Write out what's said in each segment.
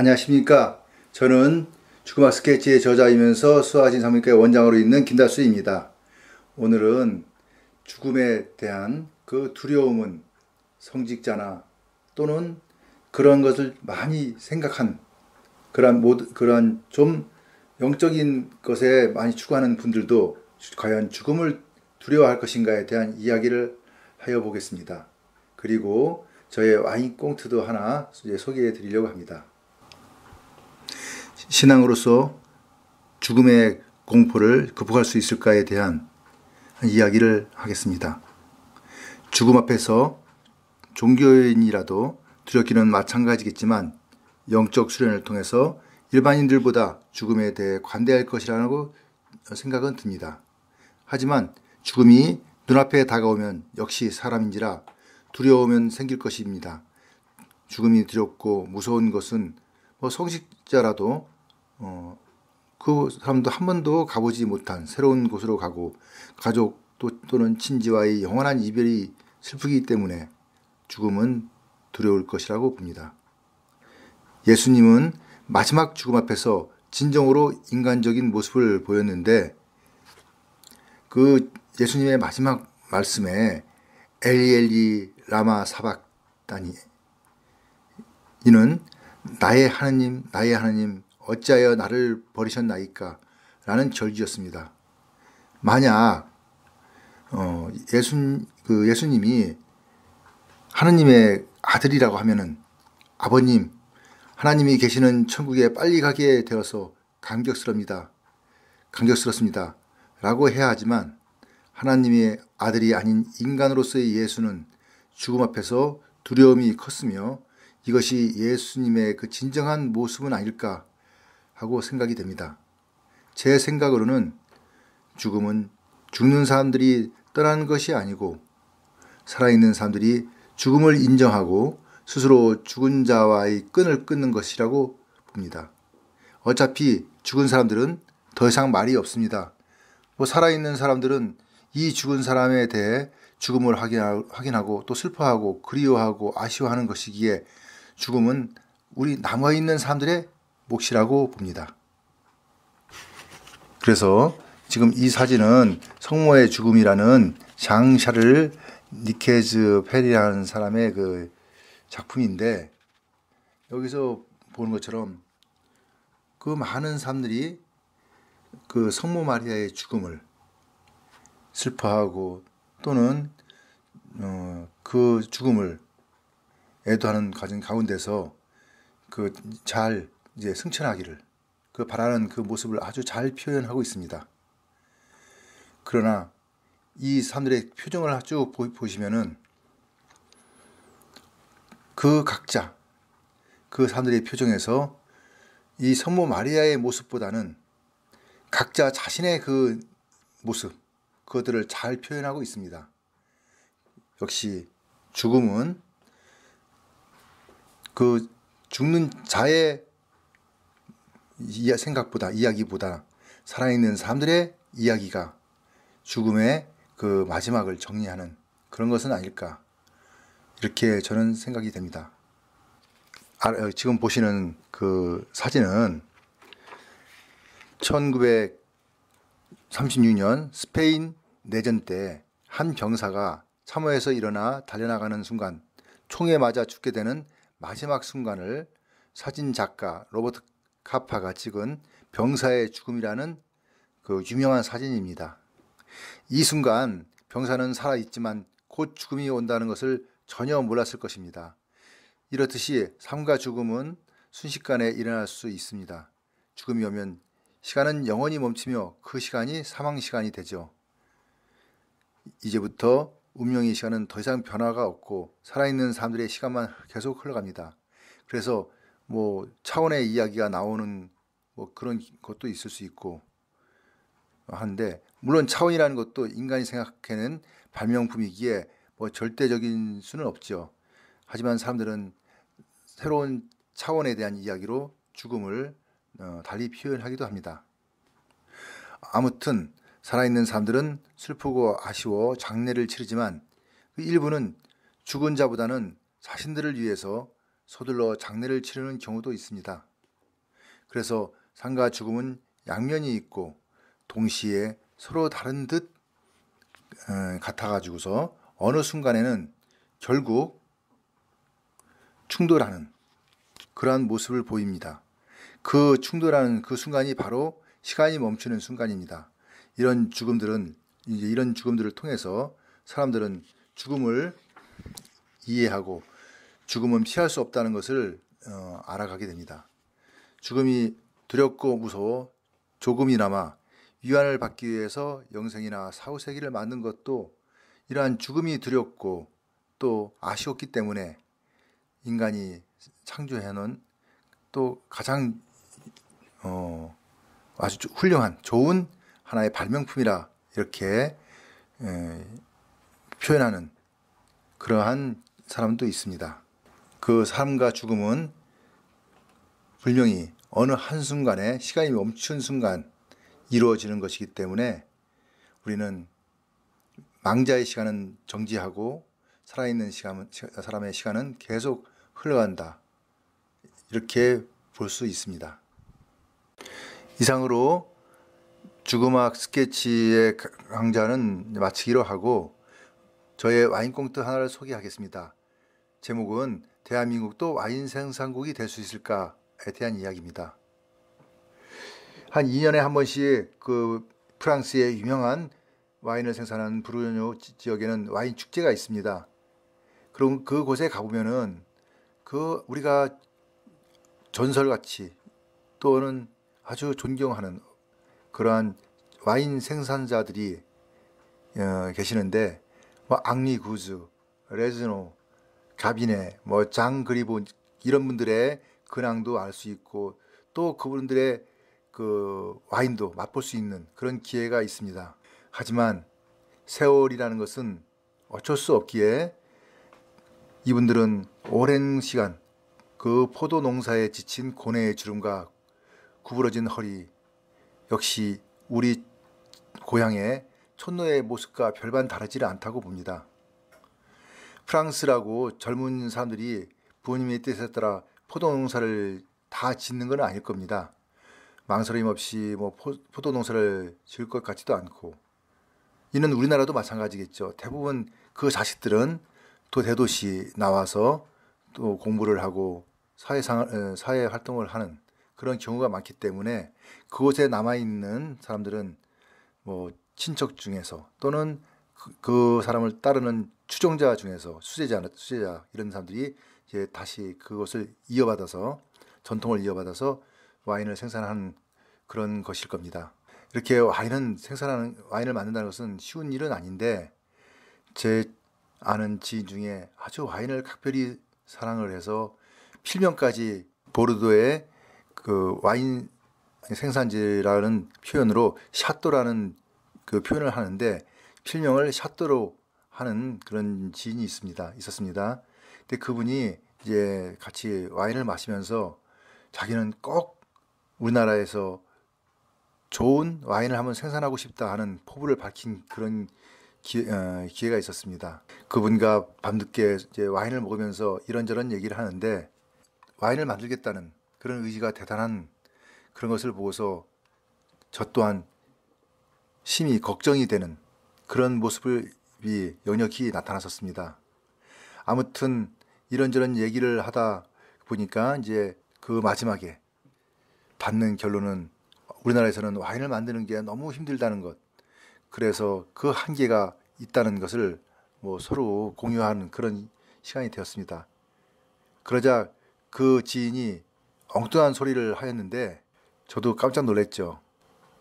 안녕하십니까. 저는 죽음학 스케치의 저자이면서 수아진 산부인과의 원장으로 있는 김달수입니다. 오늘은 죽음에 대한 그 두려움은 성직자나 또는 그런 것을 많이 생각한 그러한 좀 영적인 것에 많이 추구하는 분들도 과연 죽음을 두려워할 것인가에 대한 이야기를 하여 보겠습니다. 그리고 저의 와인 꽁트도 하나 소개해 드리려고 합니다. 신앙으로서 죽음의 공포를 극복할 수 있을까에 대한 이야기를 하겠습니다. 죽음 앞에서 종교인이라도 두렵기는 마찬가지겠지만 영적 수련을 통해서 일반인들보다 죽음에 대해 관대할 것이라고 생각은 듭니다. 하지만 죽음이 눈앞에 다가오면 역시 사람인지라 두려움은 생길 것입니다. 죽음이 두렵고 무서운 것은 성직자라도 그 사람도 한 번도 가보지 못한 새로운 곳으로 가고 가족 또는 친지와의 영원한 이별이 슬프기 때문에 죽음은 두려울 것이라고 봅니다. 예수님은 마지막 죽음 앞에서 진정으로 인간적인 모습을 보였는데 그 예수님의 마지막 말씀에 엘리 엘리 라마 사박다니, 이는 나의 하나님 나의 하나님 어찌하여 나를 버리셨나이까 라는 절기였습니다. 만약 예수님이 하느님의 아들이라고 하면은 아버님, 하나님이 계시는 천국에 빨리 가게 되어서 감격스럽습니다 라고 해야 하지만 하나님의 아들이 아닌 인간으로서의 예수는 죽음 앞에서 두려움이 컸으며 이것이 예수님의 그 진정한 모습은 아닐까 하고 생각이 됩니다. 제 생각으로는 죽음은 죽는 사람들이 떠나는 것이 아니고 살아있는 사람들이 죽음을 인정하고 스스로 죽은 자와의 끈을 끊는 것이라고 봅니다. 어차피 죽은 사람들은 더 이상 말이 없습니다. 살아있는 사람들은 이 죽은 사람에 대해 죽음을 확인하고 또 슬퍼하고 그리워하고 아쉬워하는 것이기에 죽음은 우리 남아있는 사람들의 몫이라고 봅니다. 그래서 지금 이 사진은 성모의 죽음이라는 장 샤를 니케즈 페리라는 사람의 그 작품인데, 여기서 보는 것처럼 그 많은 사람들이 그 성모 마리아의 죽음을 슬퍼하고 또는 그 죽음을 애도하는 과정 가운데서 그 잘 이제 승천하기를 그 바라는 그 모습을 아주 잘 표현하고 있습니다. 그러나 이 사람들의 표정을 쭉 보시면은 그 각자 그 사람들의 표정에서 이 성모 마리아의 모습보다는 각자 자신의 그 모습, 그것들을 잘 표현하고 있습니다. 역시 죽음은 그 죽는 자의 이야기보다 살아있는 사람들의 이야기가 죽음의 그 마지막을 정리하는 그런 것은 아닐까, 이렇게 저는 생각이 됩니다. 지금 보시는 그 사진은 1936년 스페인 내전 때 한 병사가 참호에서 일어나 달려나가는 순간 총에 맞아 죽게 되는 마지막 순간을 사진 작가 로버트 카파가 찍은 병사의 죽음이라는 그 유명한 사진입니다. 이 순간 병사는 살아있지만 곧 죽음이 온다는 것을 전혀 몰랐을 것입니다. 이렇듯이 삶과 죽음은 순식간에 일어날 수 있습니다. 죽음이 오면 시간은 영원히 멈추며 그 시간이 사망 시간이 되죠. 이제부터 운명의 시간은 더 이상 변화가 없고 살아있는 사람들의 시간만 계속 흘러갑니다. 그래서 차원의 이야기가 나오는 그런 것도 있을 수 있고 한데, 물론 차원이라는 것도 인간이 생각하는 발명품이기에 절대적인 수는 없죠. 하지만 사람들은 새로운 차원에 대한 이야기로 죽음을 달리 표현하기도 합니다. 아무튼 살아있는 사람들은 슬프고 아쉬워 장례를 치르지만 그 일부는 죽은 자보다는 자신들을 위해서 서둘러 장례를 치르는 경우도 있습니다. 그래서 삶과 죽음은 양면이 있고 동시에 서로 다른 듯 같아가지고서 어느 순간에는 결국 충돌하는 그러한 모습을 보입니다. 그 충돌하는 그 순간이 바로 시간이 멈추는 순간입니다. 이런 죽음들을 통해서 사람들은 죽음을 이해하고 죽음은 피할 수 없다는 것을 알아가게 됩니다. 죽음이 두렵고 무서워 조금이나마 위안을 받기 위해서 영생이나 사후세계를 만든 것도 이러한 죽음이 두렵고 또 아쉬웠기 때문에 인간이 창조해놓은 또 가장 아주 훌륭한 좋은 하나의 발명품이라 이렇게 표현하는 그러한 사람도 있습니다. 그 삶과 죽음은 분명히 어느 한순간에 시간이 멈춘 순간 이루어지는 것이기 때문에 우리는 망자의 시간은 정지하고 살아있는 사람의 시간은 계속 흘러간다. 이렇게 볼 수 있습니다. 이상으로 죽음학 스케치의 강좌는 마치기로 하고 저의 와인 꽁트 하나를 소개하겠습니다. 제목은 대한민국도 와인 생산국이 될 수 있을까에 대한 이야기입니다. 한 2년에 한 번씩 그 프랑스의 유명한 와인을 생산하는 부르뇨 지역에는 와인 축제가 있습니다. 그럼 그곳에 가보면은 우리가 전설같이 또는 아주 존경하는 그러한 와인 생산자들이 계시는데 앙리 구즈, 레즈노, 가비네, 장 그리본 이런 분들의 근황도 알 수 있고 또 그분들의 그 와인도 맛볼 수 있는 그런 기회가 있습니다. 하지만 세월이라는 것은 어쩔 수 없기에 이분들은 오랜 시간 그 포도 농사에 지친 고뇌의 주름과 구부러진 허리 역시 우리 고향의 촌노의 모습과 별반 다르지 않다고 봅니다. 프랑스라고 젊은 사람들이 부모님의 뜻에 따라 포도 농사를 다 짓는 건 아닐 겁니다. 망설임 없이 포도 농사를 지을 것 같지도 않고 이는 우리나라도 마찬가지겠죠. 대부분 그 자식들은 또 대도시 나와서 또 공부를 하고 사회 활동을 하는 그런 경우가 많기 때문에 그곳에 남아있는 사람들은 친척 중에서 또는 그 사람을 따르는 추종자 중에서 수제자 이런 사람들이 이제 다시 그것을 전통을 이어받아서 와인을 생산하는 그런 것일 겁니다. 이렇게 와인을 만든다는 것은 쉬운 일은 아닌데 제 아는 지인 중에 아주 와인을 각별히 사랑을 해서 필명까지 보르도의 그 와인 생산지라는 표현으로 샤또라는 그 표현을 하는데 필명을 샤또로 하는 그런 지인이 있었습니다. 근데 그분이 이제 같이 와인을 마시면서 자기는 꼭 우리나라에서 좋은 와인을 한번 생산하고 싶다 하는 포부를 밝힌 그런 기회가 있었습니다. 그분과 밤늦게 이제 와인을 먹으면서 이런저런 얘기를 하는데 와인을 만들겠다는 그런 의지가 대단한 그런 것을 보고서 저 또한 심히 걱정이 되는 그런 모습이 역력히 나타났었습니다. 아무튼 이런저런 얘기를 하다 보니까 이제 그 마지막에 받는 결론은 우리나라에서는 와인을 만드는 게 너무 힘들다는 것, 그래서 그 한계가 있다는 것을 서로 공유하는 그런 시간이 되었습니다. 그러자 그 지인이 엉뚱한 소리를 하였는데 저도 깜짝 놀랐죠.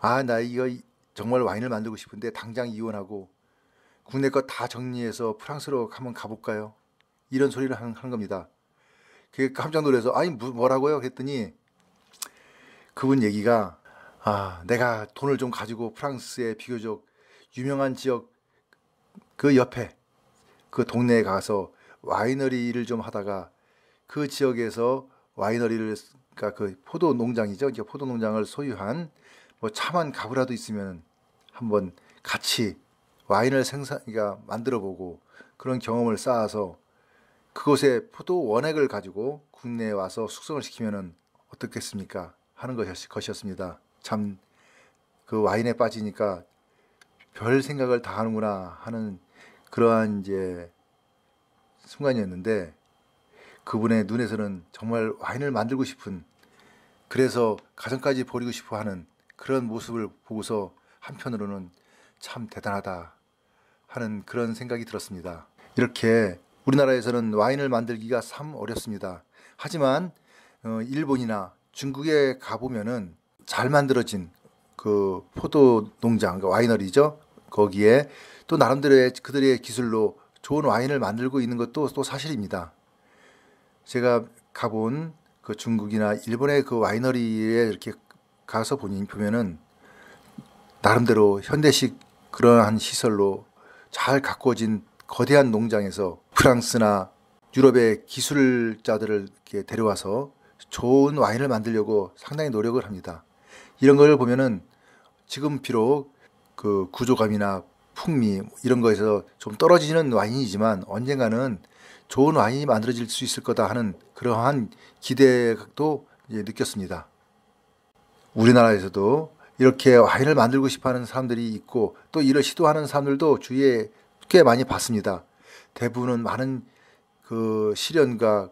나 이거 정말 와인을 만들고 싶은데 당장 이혼하고 국내 거 다 정리해서 프랑스로 한번 가볼까요? 이런 소리를 하는 겁니다. 그게 깜짝 놀라서 아니 뭐라고요? 그랬더니 그분 얘기가 내가 돈을 좀 가지고 프랑스의 비교적 유명한 지역 그 옆에 그 동네에 가서 와이너리를 좀 하다가 그 지역에서 그러니까 그 포도 농장이죠. 포도 농장을 소유한 참한 가구라도 있으면 한번 같이 와인을 그러니까 만들어보고 그런 경험을 쌓아서 그곳에 포도 원액을 가지고 국내에 와서 숙성을 시키면은 어떻겠습니까? 하는 것이었습니다. 참 그 와인에 빠지니까 별 생각을 다 하는구나 하는 그러한 이제 순간이었는데, 그분의 눈에서는 정말 와인을 만들고 싶은, 그래서 가정까지 버리고 싶어 하는 그런 모습을 보고서 한편으로는 참 대단하다 하는 그런 생각이 들었습니다. 이렇게 우리나라에서는 와인을 만들기가 참 어렵습니다. 하지만 일본이나 중국에 가보면은 잘 만들어진 그 포도 농장, 와이너리죠. 거기에 또 나름대로의 그들의 기술로 좋은 와인을 만들고 있는 것도 또 사실입니다. 제가 가본 그 중국이나 일본의 그 와이너리에 이렇게 가서 보면은 나름대로 현대식 그러한 시설로 잘 가꾸어진 거대한 농장에서 프랑스나 유럽의 기술자들을 이렇게 데려와서 좋은 와인을 만들려고 상당히 노력을 합니다. 이런 걸 보면은 지금 비록 그 구조감이나 풍미 이런 거에서 좀 떨어지는 와인이지만 언젠가는 좋은 와인이 만들어질 수 있을 거다 하는 그러한 기대도 느꼈습니다. 우리나라에서도 이렇게 와인을 만들고 싶어하는 사람들이 있고 또 이를 시도하는 사람들도 주위에 꽤 많이 봤습니다. 대부분은 많은 그 시련과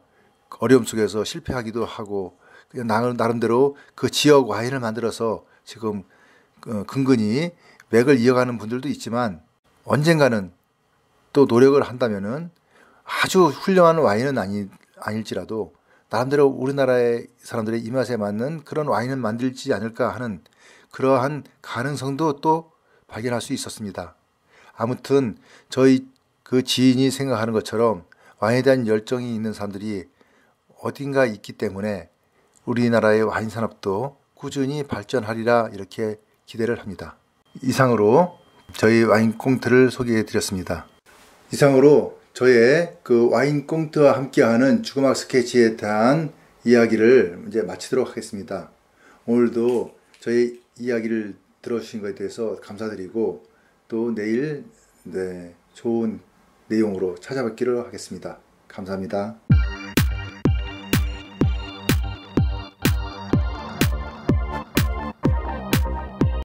어려움 속에서 실패하기도 하고 그냥 나름대로 그 지역 와인을 만들어서 지금 근근히 맥을 이어가는 분들도 있지만, 언젠가는 또 노력을 한다면은 아주 훌륭한 와인은 아닐지라도 나름대로 우리나라의 사람들의 입맛에 맞는 그런 와인을 만들지 않을까 하는 그러한 가능성도 또 발견할 수 있었습니다. 아무튼 저희 그 지인이 생각하는 것처럼 와인에 대한 열정이 있는 사람들이 어딘가 있기 때문에 우리나라의 와인 산업도 꾸준히 발전하리라 이렇게 기대를 합니다. 이상으로 저희 와인 꽁트를 소개해 드렸습니다. 이상으로 저의 그 와인 꽁트와 함께하는 주거막 스케치에 대한 이야기를 이제 마치도록 하겠습니다. 오늘도 저의 이야기를 들어주신 것에 대해서 감사드리고 또 내일 좋은 내용으로 찾아뵙기로 하겠습니다. 감사합니다.